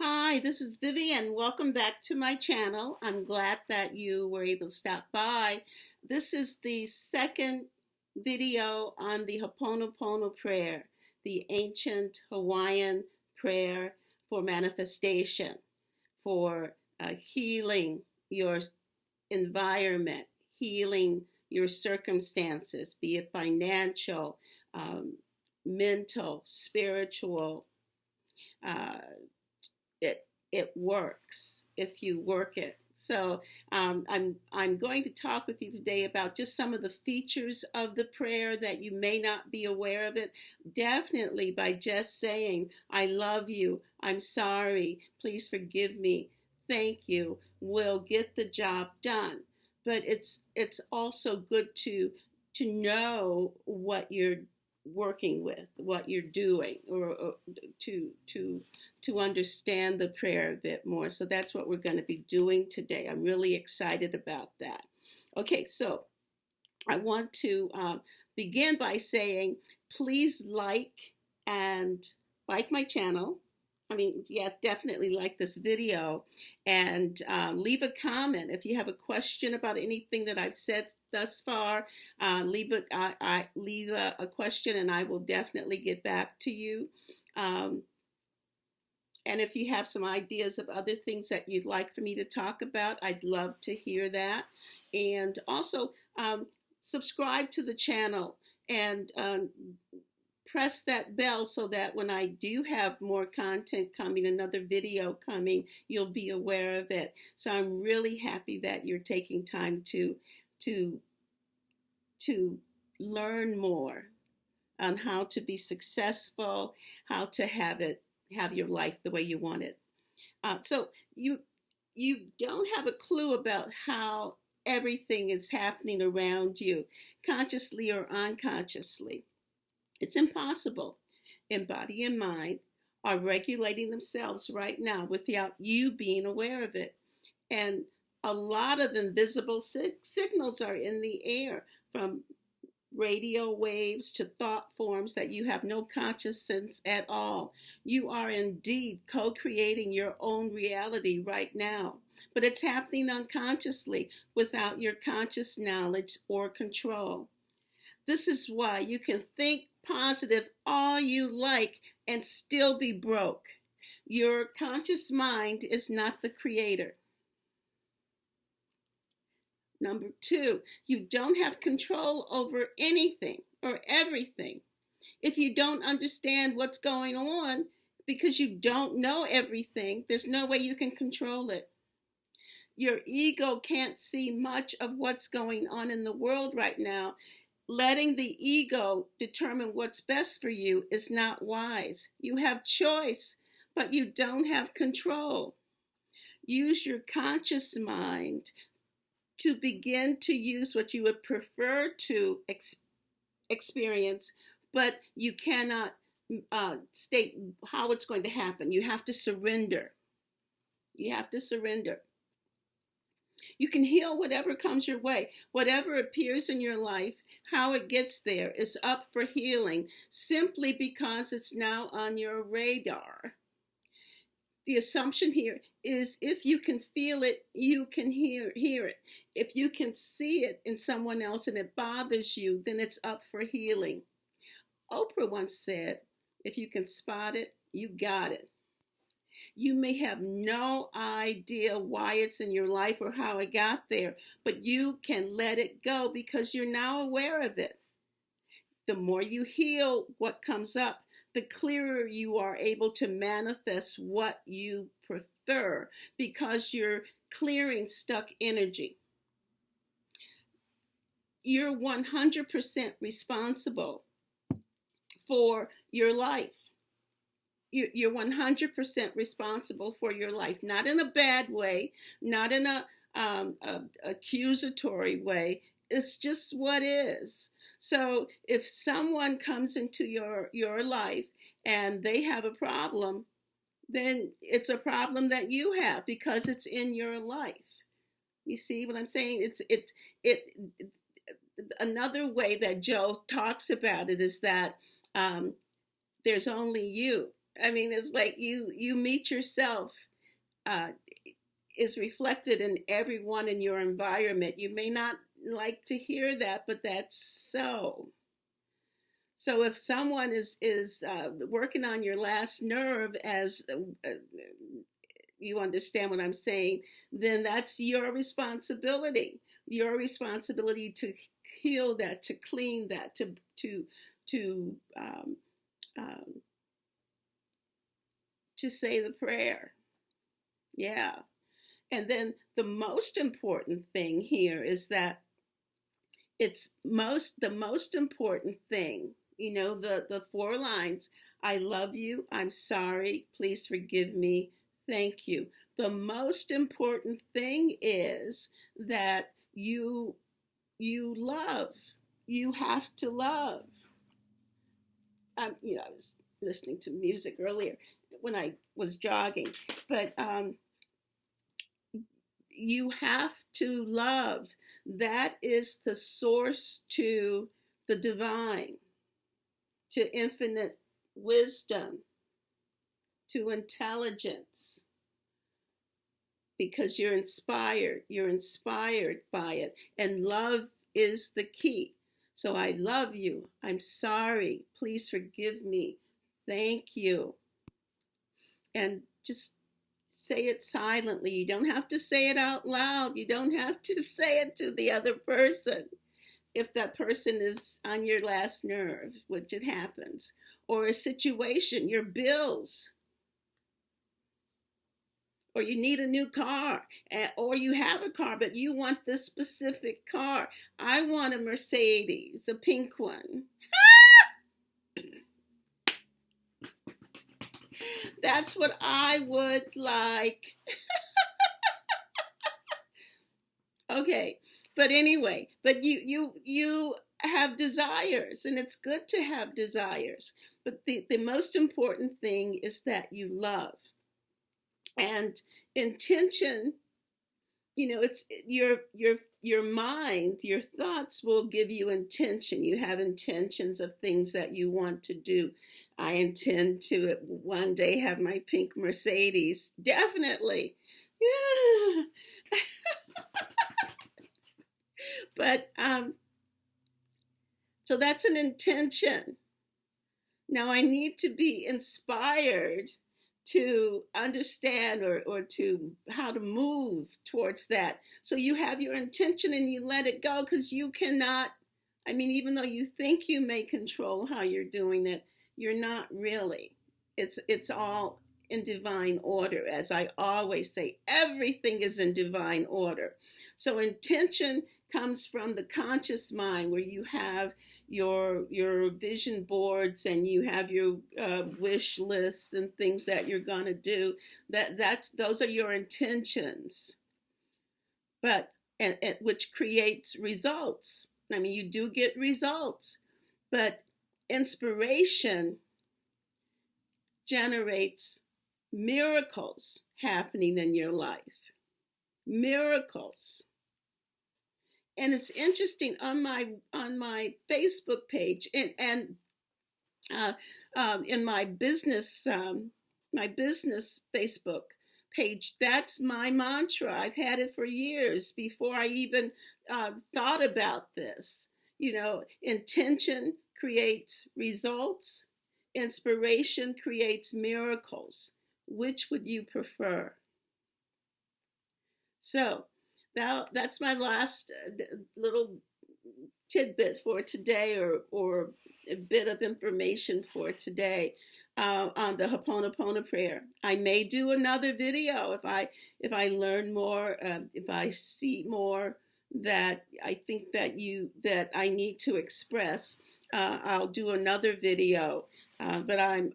Hi, this is Vivian. Welcome back to my channel. I'm glad that you were able to stop by. This is the second video on the Ho'oponopono prayer, the ancient Hawaiian prayer for manifestation, for healing your environment, healing your circumstances, be it financial, mental, spiritual. Uh, it works if you work it. So I'm going to talk with you today about just some of the features of the prayer that you may not be aware of it. Definitely by just saying, I love you, I'm sorry, please forgive me, thank you, will get the job done. But it's also good to know what you're working with, what you're doing, or to understand the prayer a bit more. So that's what we're going to be doing today. I'm really excited about that. Okay, so I want to begin by saying, please and like my channel. I mean, yeah, definitely like this video, and leave a comment if you have a question about anything that I've said thus far. Leave a question, and I will definitely get back to you. Um, and if you have some ideas of other things that you'd like for me to talk about, I'd love to hear that. And also, subscribe to the channel and press that bell so that when I do have more content coming, another video coming, you'll be aware of it. So I'm really happy that you're taking time to learn more on how to be successful, how to have your life the way you want it. So you don't have a clue about how everything is happening around you, consciously or unconsciously. It's impossible. And body and mind are regulating themselves right now without you being aware of it. And a lot of invisible signals are in the air, from radio waves to thought forms that you have no conscious sense at all. You are indeed co-creating your own reality right now, but it's happening unconsciously without your conscious knowledge or control. This is why you can think positive all you like and still be broke. Your conscious mind is not the creator. Number two, you don't have control over anything or everything. If you don't understand what's going on because you don't know everything, there's no way you can control it. Your ego can't see much of what's going on in the world right now. Letting the ego determine what's best for you is not wise. You have choice, but you don't have control. Use your conscious mind to begin to use what you would prefer to experience, but you cannot state how it's going to happen. You have to surrender. You have to surrender. You can heal whatever comes your way. Whatever appears in your life, how it gets there is up for healing simply because it's now on your radar. The assumption here is if you can feel it, you can hear it. If you can see it in someone else and it bothers you, then it's up for healing. Oprah once said, if you can spot it, you got it. You may have no idea why it's in your life or how it got there, but you can let it go because you're now aware of it. The more you heal what comes up, the clearer you are able to manifest what you prefer because you're clearing stuck energy. You're 100% responsible for your life. You're 100% responsible for your life, not in a bad way, not in a accusatory way. It's just what is. So if someone comes into your life and they have a problem, then it's a problem that you have because it's in your life. You see what I'm saying? Another way that Joe talks about it is that there's only you. I mean, it's like you meet yourself, uh, is reflected in everyone in your environment. You may not like to hear that, but that's so. So if someone is working on your last nerve, as you understand what I'm saying, then that's your responsibility. Your responsibility to heal that, to clean that, to um, to say the prayer. Yeah. And then the most important thing here is that the most important thing, the four lines: I love you, I'm sorry, please forgive me, thank you. The most important thing is that you love. You have to love. I was listening to music earlier when I was jogging, but you have to love. That is the source to the divine, to infinite wisdom, to intelligence, because you're inspired. You're inspired by it. And love is the key. So I love you. I'm sorry. Please forgive me. Thank you. And just say it silently. You don't have to say it out loud. You don't have to say it to the other person. If that person is on your last nerve, which it happens, or a situation, your bills, or you need a new car, or you have a car, but you want this specific car. I want a Mercedes, a pink one. That's what I would like. Okay, but anyway, but you have desires, and it's good to have desires. But the most important thing is that you love. And intention, it's your mind, your thoughts will give you intention. You have intentions of things that you want to do. I intend to one day have my pink Mercedes. Definitely. Yeah. But so that's an intention. Now I need to be inspired to understand or to how to move towards that. So you have your intention and you let it go, because you cannot, I mean, even though you think you may control how you're doing it, you're not really. It's all in divine order. As I always say, everything is in divine order. So intention comes from the conscious mind, where you have your vision boards and you have your wish lists and things that you're going to do. Those are your intentions, but and which creates results. I mean, you do get results, but inspiration generates miracles happening in your life. Miracles. And it's interesting, on my Facebook page and in my business Facebook page, that's my mantra. I've had it for years before I even thought about this. Intention creates results. Inspiration creates miracles. Which would you prefer? So that's my last little tidbit for today, or a bit of information for today on the Ho'oponopono prayer. I may do another video if I learn more, if I see more that I think that I need to express. I'll do another video. But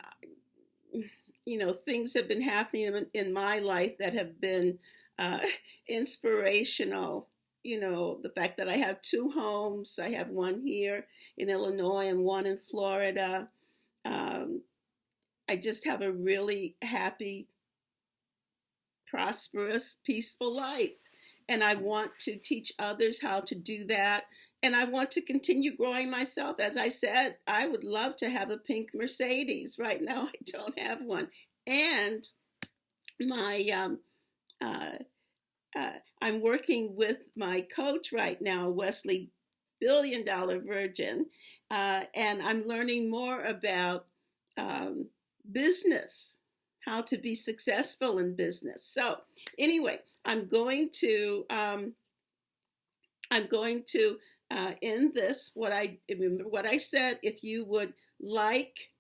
things have been happening in my life that have been inspirational. The fact that I have two homes. I have one here in Illinois and one in Florida. I just have a really happy, prosperous, peaceful life. And I want to teach others how to do that. and I want to continue growing myself. As I said, I would love to have a pink Mercedes. Right now, I don't have one. And my uh, I'm working with my coach right now, Wesley, $1 billion virgin, and I'm learning more about um, business, how to be successful in business. So anyway, I'm going to end this. What I remember, what I said. If you would like,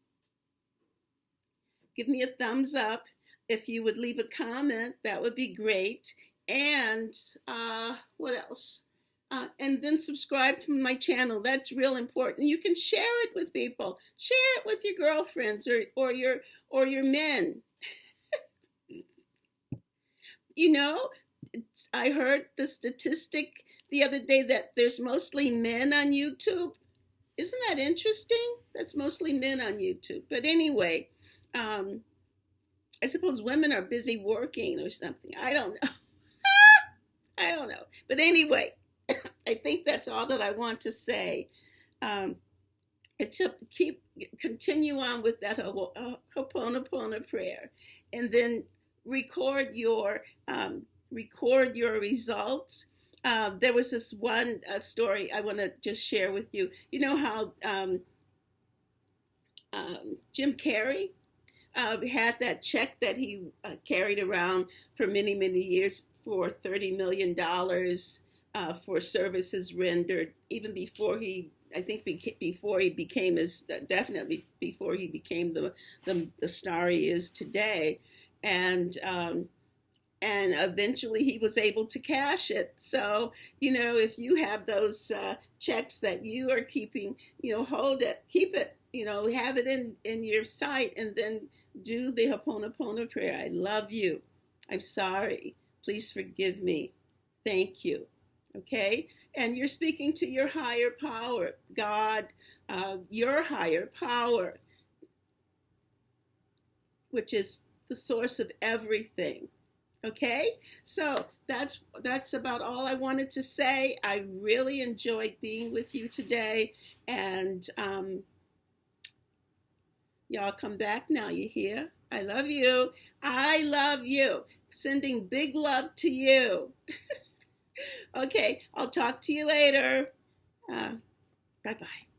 give me a thumbs up. If you would leave a comment, that would be great. And what else? And then subscribe to my channel. That's real important. You can share it with people. Share it with your girlfriends or your men. You know, I heard the statistic the other day that there's mostly men on YouTube. Isn't that interesting? That's mostly men on YouTube. But anyway, I suppose women are busy working or something. I don't know. I don't know. But anyway, I think that's all that I want to say. It should continue on with that Ho'oponopono prayer, and then record your results. There was this one story I want to just share with you. You know how Jim Carrey had that check that he carried around for many, many years for $30 million for services rendered, even before he, I think before he became definitely before he became the star he is today. And eventually he was able to cash it. So, if you have those checks that you are keeping, hold it, keep it, have it in your sight, and then do the Ho'oponopono prayer. I love you. I'm sorry. Please forgive me. Thank you. Okay? And you're speaking to your higher power, God, your higher power, which is the source of everything. Okay, so that's about all I wanted to say. I really enjoyed being with you today, and y'all come back now. You hear? I love you. I love you. Sending big love to you. Okay, I'll talk to you later. Bye-bye.